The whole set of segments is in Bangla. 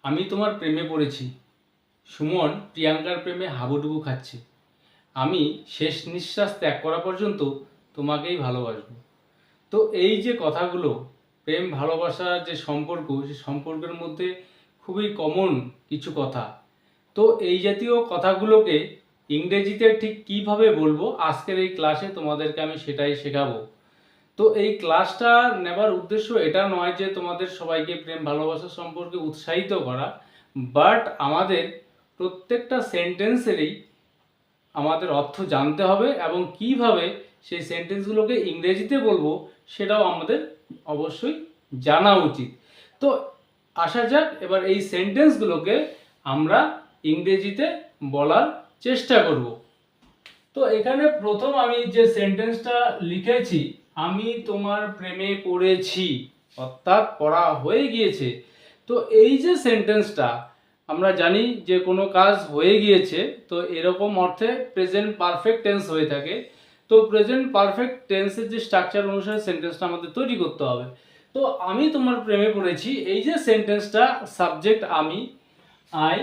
আমি তোমার প্রেমে পড়েছি। সুমন প্রিয়াঙ্কার প্রেমে হাবুডুবু খাচ্ছে। আমি শেষ নিঃশ্বাস ত্যাগ করা পর্যন্ত তোমাকেই ভালোবাসবো। তো এই যে কথাগুলো, প্রেম ভালোবাসার যে সম্পর্ক, সে সম্পর্কের মধ্যে খুবই কমন কিছু কথা। তো এই জাতীয় কথাগুলোকে ইংরেজিতে ঠিক কিভাবে বলবো, আজকের এই ক্লাসে তোমাদেরকে আমি সেটাই শেখাবো। তো এই ক্লাসটা নেবার উদ্দেশ্য এটা নয় যে তোমাদের সবাইকে প্রেম ভালোবাসা সম্পর্কে উৎসাহিত করা, বাট আমাদের প্রত্যেকটা সেন্টেন্সেরই আমাদের অর্থ জানতে হবে এবং কিভাবে সেই সেন্টেন্সগুলোকে ইংরেজিতে বলবো সেটাও আমাদের অবশ্যই জানা উচিত। তো আসা যাক এবার এই সেন্টেন্সগুলোকে আমরা ইংরেজিতে বলার চেষ্টা করব। তো এখানে প্রথম আমি যে সেন্টেন্সটা লিখেছি, আমি তোমার প্রেমে পড়েছি, অর্থাৎ পড়া হয়ে গিয়েছে। তো এই যে সেন্টেন্সটা, আমরা জানি যে কোনো কাজ হয়ে গিয়েছে তো এরকম অর্থে প্রেজেন্ট পারফেক্ট টেন্স হয়ে থাকে। তো প্রেজেন্ট পারফেক্ট টেন্সের যে স্ট্রাকচার অনুসারে সেন্টেন্সটা আমাদের তৈরি করতে হবে। তো আমি তোমার প্রেমে পড়েছি, এই যে সেন্টেন্সটা, সাবজেক্ট আমি, আই।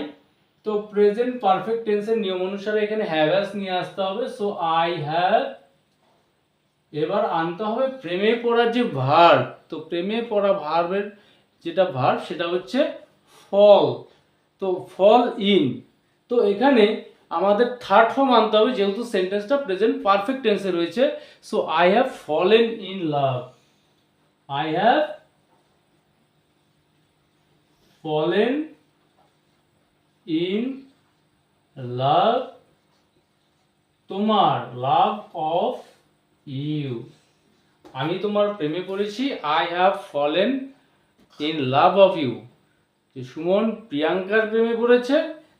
তো প্রেজেন্ট পারফেক্ট টেন্সের নিয়ম অনুসারে এখানে হ্যাভ হ্যাজ নিয়ে আসতে হবে। সো আই হ্যাভ, এবার আনতে হবে প্রেমে পড়ার যে ভার্ব। তো প্রেমে পড়া ভার্বের যেটা ভার্ব সেটা হচ্ছে ফল। তো ফল ইন। তো এখানে আমাদের থার্ড ফর্ম আনতে হবে, যেহেতু সেন্টেন্সটা প্রেজেন্ট পারফেক্ট টেন্সে রয়েছে। So I have fallen in love. I have fallen in love, তোমার, লাভ অফ ইউ। আমি তোমার প্রেমে পড়েছি, I have fallen in love of you. Suman প্রিয়াঙ্কার প্রেমে পড়েছে।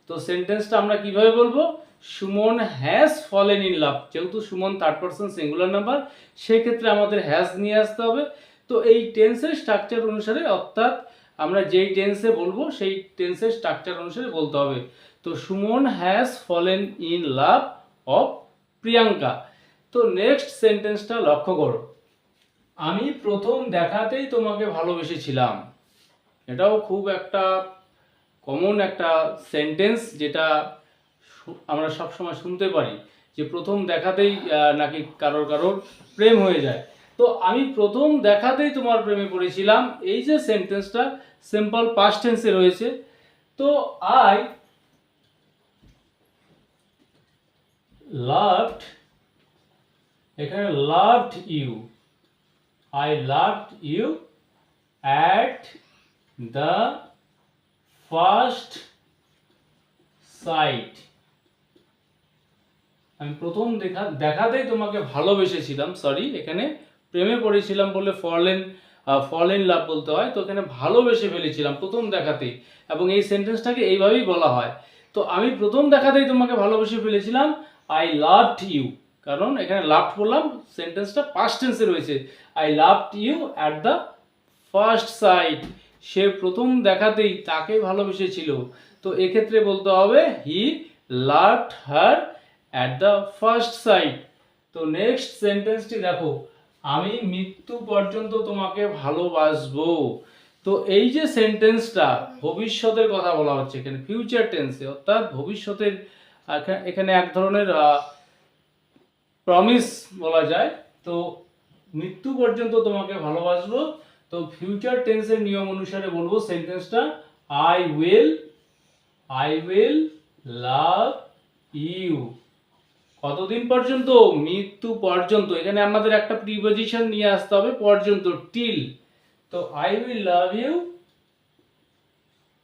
তো সেন্টেন্সটা আমরা কিভাবে বলবো? Suman has fallen in love. যেহেতু Suman third person singular number, সেক্ষেত্রে আমাদের হ্যাজ নিয়ে আসতে হবে। তো এই টেন্সের স্ট্রাকচার অনুসারে, অর্থাৎ আমরা যেই টেন্সে বলবো সেই টেন্সের স্ট্রাকচার অনুসারে বলতে হবে। তো Suman has fallen in love of Priyanka. তো নেক্সট সেন্টেন্সটা লক্ষ্য করো, আমি প্রথম দেখাতেই তোমাকে ভালোবেসেছিলাম। এটাও খুব একটা কমন একটা সেন্টেন্স, যেটা আমরা সবসময় শুনতে পারি যে প্রথম দেখাতেই নাকি কারোর কারোর প্রেম হয়ে যায়। তো আমি প্রথম দেখাতেই তোমার প্রেমে পড়েছিলাম, এই যে সেন্টেন্সটা সিম্পল পাস্ট টেন্সে রয়েছে। তো আই লাভড, এখানে loved you, I loved you at the first sight. আমি প্রথম দেখাতেই তোমাকে ভালোবেসেছিলাম, সরি এখানে প্রেমে পড়েছিলাম বলে ফল ইন লাভ বলতে হয়। তো এখানে ভালোবেসে ফেলেছিলাম প্রথম দেখাতেই, এবং এই সেন্টেন্সটাকে এইভাবেই বলা হয়। তো আমি প্রথম দেখাতেই তোমাকে ভালোবেসে ফেলেছিলাম, আই লাভড ইউ। কারণ এখানে লাভড বললাম, সেন্টেন্সটা পাস্ট টেন্সে রয়েছে। I loved you at the first sight. সে প্রথম দেখাতেই তাকে ভালোবেসেছিল। তো এক্ষেত্রে বলতে হবে he loved her at the first sight. তো নেক্সট সেন্টেন্সটি দেখো, আমি মৃত্যু পর্যন্ত তোমাকে ভালোবাসবো। তো এই যে সেন্টেন্সটা ভবিষ্যতের কথা বলা হচ্ছে এখানে, ফিউচার টেন্সে, অর্থাৎ ভবিষ্যতের এখানে এক ধরনের প্রমিস বলা যায়। তো মৃত্যু পর্যন্ত তোমাকে ভালোবাসবো। তো ফিউচার টেন্সের নিয়ম অনুসারে বলবো সেন্টেন্সটা, আই উইল লাভ ইউ। কতদিন পর্যন্ত? মৃত্যু পর্যন্ত। এখানে আমাদের একটা প্রিপজিশন নিয়ে আসতে হবে, পর্যন্ত, টিল। তো I will love you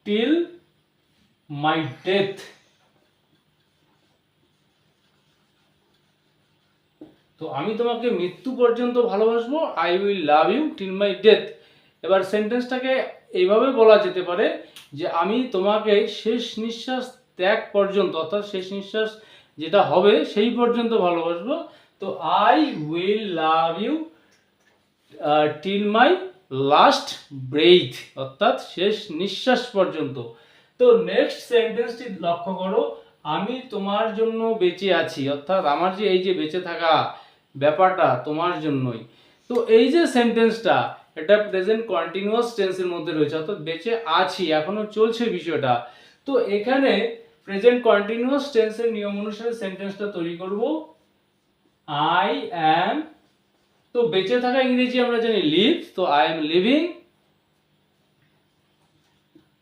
till my death. তো আমি তোমাকে মৃত্যু পর্যন্ত ভালোবাসবো, I will love you till my death. এবার সেন্টেন্সটাকে এইভাবে বলা যেতে পারে যে আমি তোমাকে শেষ নিঃশ্বাস ত্যাগ পর্যন্ত, অর্থাৎ শেষ নিঃশ্বাস যেটা হবে সেই পর্যন্ত ভালোবাসবো। তো I will love you till my last breath, অর্থাৎ শেষ নিঃশ্বাস পর্যন্ত। তো নেক্সট সেন্টেন্সটি লক্ষ্য করো, আমি তোমার জন্য বেঁচে আছি, অর্থাৎ আমার যে এই যে বেঁচে থাকা ব্যাপারটা তোমার জন্যই। তো এই যে সেন্টেন্সটা, এটা প্রেজেন্ট কন্টিনিউয়াস টেন্সের মধ্যে রয়েছে, অর্থাৎ বেঁচে আছি, এখনো চলছে বিষয়টা। তো এখানে প্রেজেন্ট কন্টিনিউয়াস টেন্সের নিয়ম অনুসারে সেন্টেন্সটা তৈরি করব। আই অ্যাম, তো বেঁচে থাকা ইংরেজি আমরা জানি লিভ, তো I am living,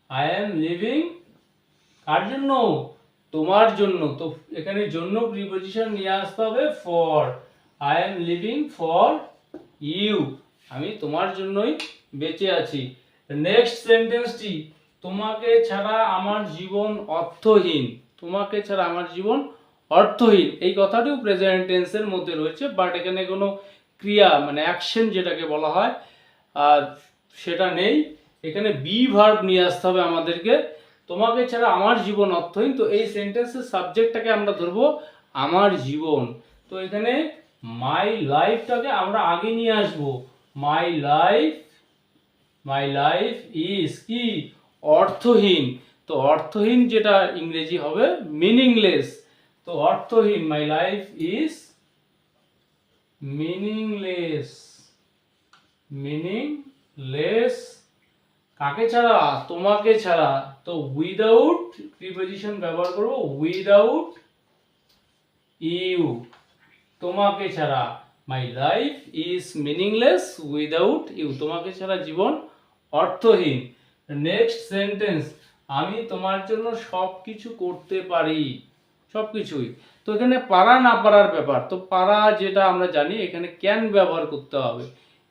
I am living কার জন্য? তোমার জন্য। তো এখানে জন্য প্রিপজিশন নিয়ে আসতে হবে for. I am living for you, আমি তোমার জন্যই বেঁচে আছি। নেক্সট সেন্টেন্সটি, তোমাকে ছাড়া আমার জীবন অর্থহীন। তোমাকে ছাড়া আমার জীবন অর্থহীন, এই কথাটিও প্রেজেন্ট টেন্সের মধ্যে রয়েছে, বাট এখানে কোনো ক্রিয়া মানে অ্যাকশন যেটাকে বলা হয় সেটা নেই। এখানে বি ভার্ব নিয়ে আসতে হবে আমাদেরকে। তোমাকে ছাড়া আমার জীবন অর্থহীন, তো এই সেন্টেন্সের সাবজেক্টটাকে আমরা ধরবো আমার জীবন। তো এখানে মাই লাইফটাকে আমরা আগে নিয়ে আসবো। মাই লাইফ ইজ কি? অর্থহীন। তো অর্থহীন যেটা ইংরেজি হবে মিনিংলেস। তো অর্থহীন, মাই লাইফ ইজ মিনিংলেস কাকে ছাড়া? তোমাকে ছাড়া। তো উইদাউট প্রিপজিশন ব্যবহার করব, উইদাউট ইউ, তোমাকে ছাড়া। My life is meaningless without you, তোমাকে ছাড়া জীবন অর্থহীন। নেক্সট সেন্টেন্স, আমি তোমার জন্য সব কিছু করতে পারি, সব কিছুই। তো এখানে পারা না পারার ব্যাপার, তো পারা যেটা আমরা জানি এখানে ক্যান ব্যবহার করতে হবে।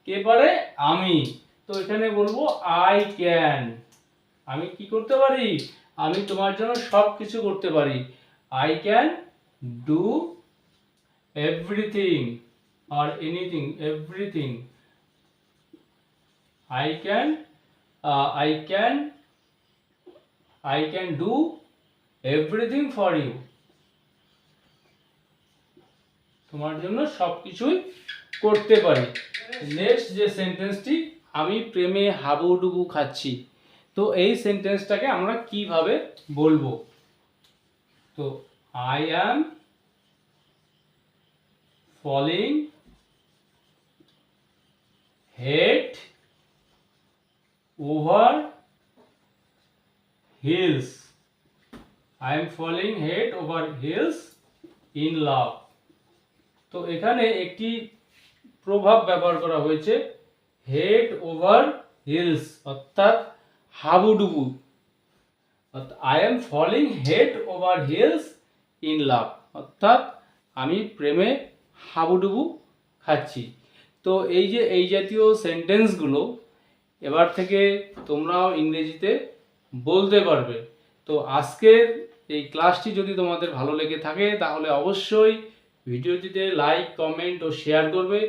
কে পারে? আমি। তো এখানে বলবো আই ক্যান, আমি কি করতে পারি? আমি তোমার জন্য সব কিছু করতে পারি। I can do everything or anything, everything. I can do everything for you. তোমার জন্য সবকিছুই করতে পারি। নেক্সট যে সেন্টেন্সটি, আমি প্রেমে হাবুডুবু খাচ্ছি। তো এই সেন্টেন্সটাকে আমরা কিভাবে বলবো? তো I am falling head over heels. I am falling head over heels in love. তো এখানে একটি প্রভাব ব্যবহার করা হয়েছে, হেড ওভার হিলস অর্থাৎ হাবুডুবু। I am falling head over heels in love, অর্থাৎ আমি প্রেমে হাবুডুবু খাচ্ছি। তো এই যে এই জাতীয় সেন্টেন্সগুলো এবার থেকে তোমরাও ইংরেজিতে বলতে পারবে। তো আজকের এই ক্লাসটি যদি তোমাদের ভালো লেগে থাকে তাহলে অবশ্যই ভিডিওটিতে লাইক, কমেন্ট ও শেয়ার করবে,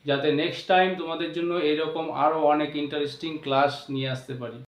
যাতে নেক্সট টাইম তোমাদের জন্য এরকম আরও অনেক ইন্টারেস্টিং ক্লাস নিয়ে আসতে পারি।